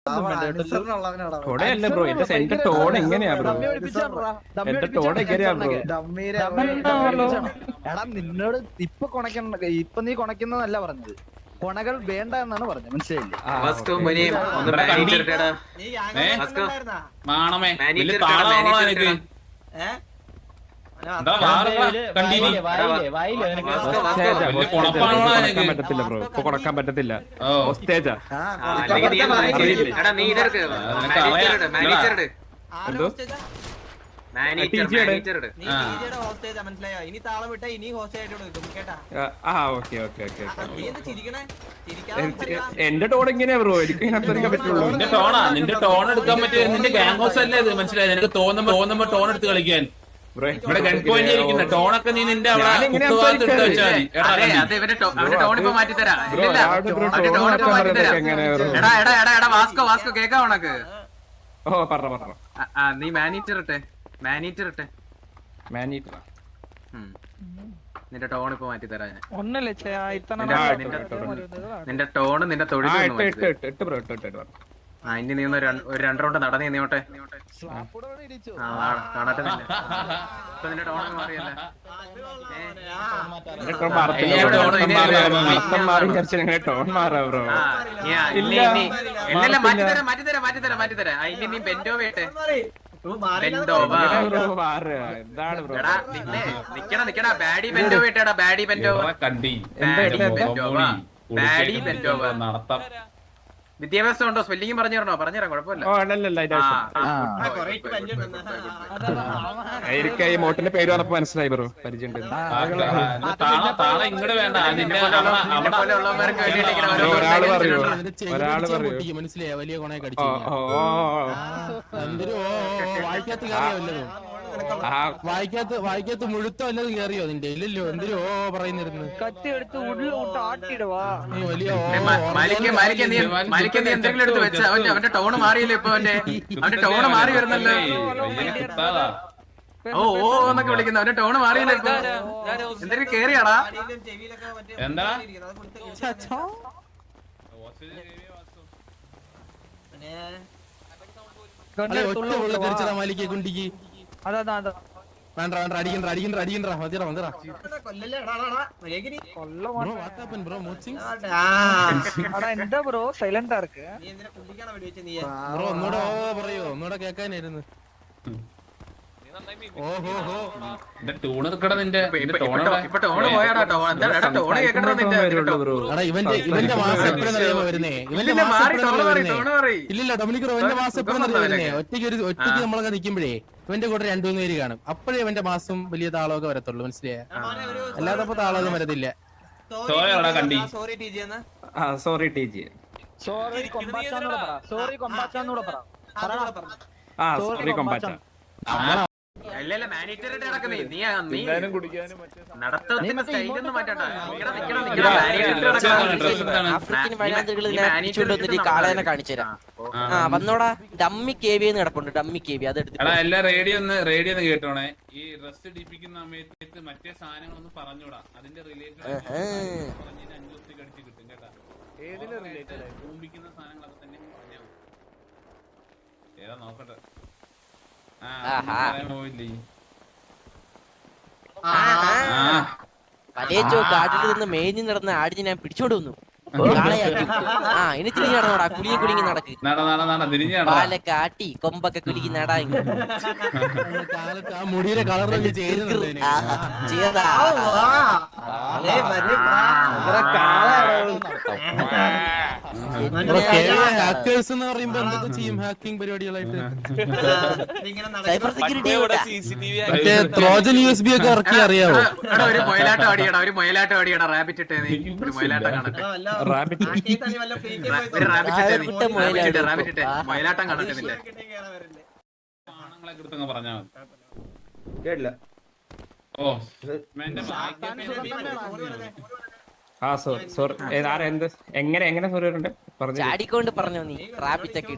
ടോണയല്ല bro, എന്റെ tone എങ്ങനെയാ bro? എന്റെ ടോൺ എങ്ങനെയാ ബ്രോ? എടാ നിന്നോട് ഇപ്പൊ കൊണക്കണ്ട, ഇപ്പൊ നീ കൊണക്കുന്നതല്ല പറഞ്ഞത്, കൊണകൾ വേണ്ട എന്നാണ് പറഞ്ഞത്, മനസ്സിലായില്ലേ? പറ്റത്തില്ല ബ്രോ, ഇപ്പൊ കൊടുക്കാൻ പറ്റത്തില്ല. എന്തോ എന്റെ ടോൺ എങ്ങനെയാ ബ്രോ? എനിക്ക് ഇതിനകത്ത് പറ്റുള്ളൂ. നിന്റെ ടോൺ എടുക്കാൻ പറ്റിയ നിന്റെ ഗാങ് ഹൗസ് അല്ലേ ഇത്, മനസ്സിലായി? നിനക്ക് തോന്നുമ്പോ ടോൺ എടുത്ത് കളിക്കാൻ ഇവിടെ ഗൺ പോയിന്റ് ഇരിക്കുന്ന ടോണൊക്കെ നീ നിന്റെ നീ മാനേജർ ഇട്ടെ, മാനേജർ ഇട്ടെ, മാനേജർ നിന്റെ ടോൺ ഇപ്പൊ മാറ്റി തരാ. നിന്റെ ടോണ് നിന്റെ തൊഴിൽ ഇനി നീ ഒരു 2 റൗണ്ട് നടന്നേ നീയോട്ടെ. കാണാറ്റുന്നില്ല ഇപ്പൊ നിന്റെ ടോണൊക്കെ മാറിയല്ലേ. ടോൺ മാറാ ബ്രോ. മാറ്റിത്തരാ. ഇനി നീ ബെൻഡോ വേട്ടെ, നിക്കടാ ബാഡി ബെൻഡോ വേട്ടേടാ, ബാഡി ബെൻഡോ, ബാഡി ബെൻഡോ. വിദ്യാഭ്യാസം ഉണ്ടോ? സ്പെല്ലിംഗ് പറഞ്ഞുതരണോ? പറഞ്ഞുതരാം, കുഴപ്പമില്ല. ഈ മോട്ടിന്റെ പേര് പറഞ്ഞപ്പോ മനസ്സിലായി ബ്രോ, പരിചയം. ഒരാള് പറയൂ, മനസ്സിലായ വലിയ കൊണയെ വായിക്കാത്ത മുഴുത്ത വല്ലതും കേറിയോ നിന്റെ? ഇല്ലല്ലോ, എന്തിനോ പറയുന്നിരുന്നു. എന്തെങ്കിലും എടുത്ത് വെച്ച അവന്റെ ടോണ് മാറിയില്ലേ ഇപ്പൊ? അവന്റെ ടോണ് മാറി വരുന്നല്ലോ. ഓ എന്നൊക്കെ വിളിക്കുന്ന അവന്റെ ടോണ് മാറിയില്ലേ ഇപ്പൊ? എന്തെങ്കിലും കേറിയാടാ? എന്താ മാലിക്കെ കുണ്ടിക്ക് വേണ്ട അടിക്കണ്ട മതിയറ എന്താ ബ്രോ സൈലന്റ് ആർക്ക് ബ്രോ? ഒന്നൂടെ പറയോ, ഒന്നൂടെ കേക്കാനായിരുന്നു. ഇവന്റെ മാസം എപ്പോഴെന്നറിയാമോ വരുന്നേ? ഇല്ലില്ല ഡൊമിനിക് ബ്രോ, ഇവന്റെ മാസം എപ്പോഴെന്നറിയാമോ വരുന്നേ? ഒറ്റയ്ക്ക് നമ്മളൊക്കെ നിൽക്കുമ്പോഴേ ഇവന്റെ കൂടെ 2-3 പേര് കാണും. അപ്പോഴേ ഇവന്റെ മാസം വലിയ താളമൊക്കെ വരത്തുള്ളൂ, മനസ്സിലായ? അല്ലാതെ ഇപ്പൊ താളമൊന്നും വരത്തില്ല. അല്ലല്ല മാനേജറുടെ നടക്കുന്നേ. നീ നടത്തത്തിന്റെ സ്റ്റൈലൊന്നും മാറ്റണ്ട. കാളേനെ കാണിച്ചുതരാം. വന്നോടാ, ഡമ്മി കേവി നടപ്പുണ്ട്, ഡമ്മി കേവി. അത് എല്ലാ റേഡിയോ ഒന്ന് കേട്ടോണേ. ഈ ഡ്രസ് ഇടിപ്പിക്കുന്ന സമയത്ത് മറ്റേ സാധനങ്ങളൊന്നും പറഞ്ഞൂടാ, അതിന്റെ റിലേറ്റഡ് 5 ദിവസത്തേക്ക് അടിച്ച് കിട്ടും കേട്ടാ. ഊമ്പിക്കുന്ന സാധനങ്ങളൊക്കെ തന്നെ പറഞ്ഞാൽ ഏതാ നോക്കട്ടെ. പലേച്ചോ കാട്ടിൽ നിന്ന് മേഞ്ഞു നടന്ന ആടിനെ ഞാൻ പിടിച്ചോണ്ട് വന്നു. ഇനി തിരിഞ്ഞു നടന്നോടാ, കുലുങ്ങി നടക്ക്. പാലൊക്കെ ആട്ടി കൊമ്പൊക്കെ കുലുക്കി നടാ. മുടിയുടെ കളർ ഹാക്കേഴ്സ് എന്ന് പറയുമ്പോ എന്തൊക്കെ ചെയ്യും? ഹാക്കിംഗ് പരിപാടികളായിട്ട് സൈബർ സെക്യൂരിറ്റി ട്രോജൻ USB ഒക്കെ ഇറക്കി അറിയാവോ? ഒരു മൊയലാട്ടം അടിയടാ, റാബിറ്റ് ഇട്ടേ. മൊയലാട്ടം കാണട്ടെ, മൊയലാട്ടം കാണട്ടെ. പറഞ്ഞാ കേട്ടില്ല. എങ്ങനെ ചാടിക്കൊണ്ട് പറഞ്ഞോ നീ? റാബിറ്റ് ഒക്കെ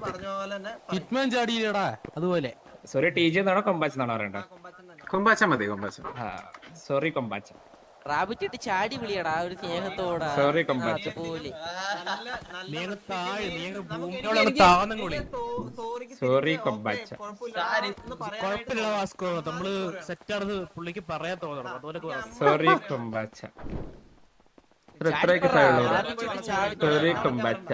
ഹിറ്റ്മാൻ ചാടിയില്ലടാ അതുപോലെ. സോറി TG എന്നാണോ കൊമ്പാച്ച എന്നാണോ പറയണ്ട? കൊമ്പാച്ച മതി, കൊമ്പാച്ച. സോറി കൊമ്പാച്ച. റാബിറ്റിട്ട് ചാടി വിളിയടാ ഒരു സ്നേഹത്തോടാ. Sorry, കൊമ്പാച്ച. അതുപോലെ സോറി കൊമ്പാച്ച. കുഴപ്പമില്ല വാസ്കോ, നമ്മള് സെറ്റാണെന്ന് പുള്ളിക്ക് പറയാൻ തോന്നണം, അതുപോലെ സോറി കൊമ്പാച്ച. ഇത്രയൊക്കെ പറയുള്ളൂ. സോറി കൊമ്പാച്ച.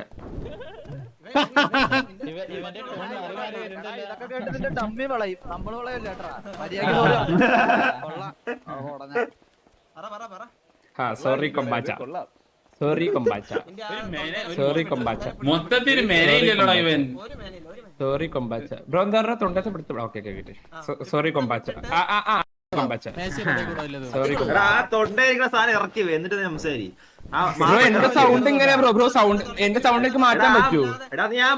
ഇതൊക്കെ കേട്ട് നിന്റെ ഡമ്മി വളയും, നമ്മള് വളയല്ല കേട്ടാ. സോറി കൊമ്പാച്ച. സോറി കൊമ്പാച്ച. സോറി കൊമ്പാച്ച. മൊത്തത്തിൽ മേനയില്ലല്ലോടാ ഇവൻ. സോറി കൊമ്പാച്ച. ബ്രോ എന്താ പറഞ്ഞ തൊണ്ടത്തെ പിടുത്ത. ഓക്കെ സോറി കൊമ്പാച്ച. കൊമ്പാച്ച. സോറി തൊണ്ടയിരിക്കുന്ന സാധനം ഇറക്കി എന്നിട്ട് സംസാരി. ബ്രോ എന്റെ സൗണ്ട് ഇങ്ങനെ ബ്രോ സൗണ്ട് എന്റെ സൗണ്ടിലേക്ക് മാറ്റാൻ പറ്റുമോ? എടാ ഞാൻ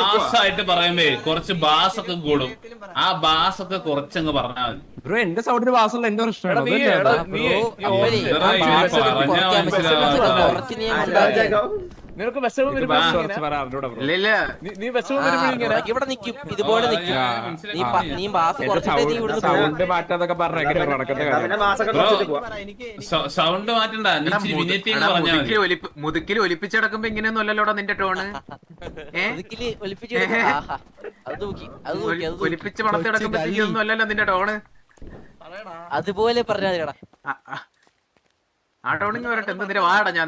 മാസായിട്ട് പറയുമ്പേ കുറച്ച് ബാസ് ഒക്കെ കൂടും. ആ ബാസ് ഒക്കെ കുറച്ചങ്ങ് പറഞ്ഞാൽ മതി. ബ്രോ എന്റെ സൗണ്ടിന് വാസമുള്ള എന്റെ പ്രശ്നമാണ്. നിനക്ക് വിഷമം ഇവിടെ നിക്കും ഇതുപോലെ നിക്കും. നീ ബാസ് കുറച്ചിട്ടേ നീ ഇവിടുന്ന് പോകും. സൗണ്ട് മാറ്റാന്നൊക്കെ പറഞ്ഞ എങ്ങനെ നടക്കുന്ന കാര്യം? സൗണ്ട് മാറ്റണ്ട, പറഞ്ഞാൽ മതി. മുതുക്കിൽ ഒലിപ്പിച്ചടക്കുമ്പോ ഇങ്ങനെയൊന്നും അല്ലല്ലോടാ നിന്റെ ടോണ്. ഒലിപ്പിച്ച് പടത്തിടക്കുമ്പോഴത്തേക്കൊന്നും അല്ലല്ലോ നിന്റെ ടോണ്. അതുപോലെ പറഞ്ഞാ ആ ടോണിങ് വരട്ടെ. എന്തിനാ വാടാ ഞാൻ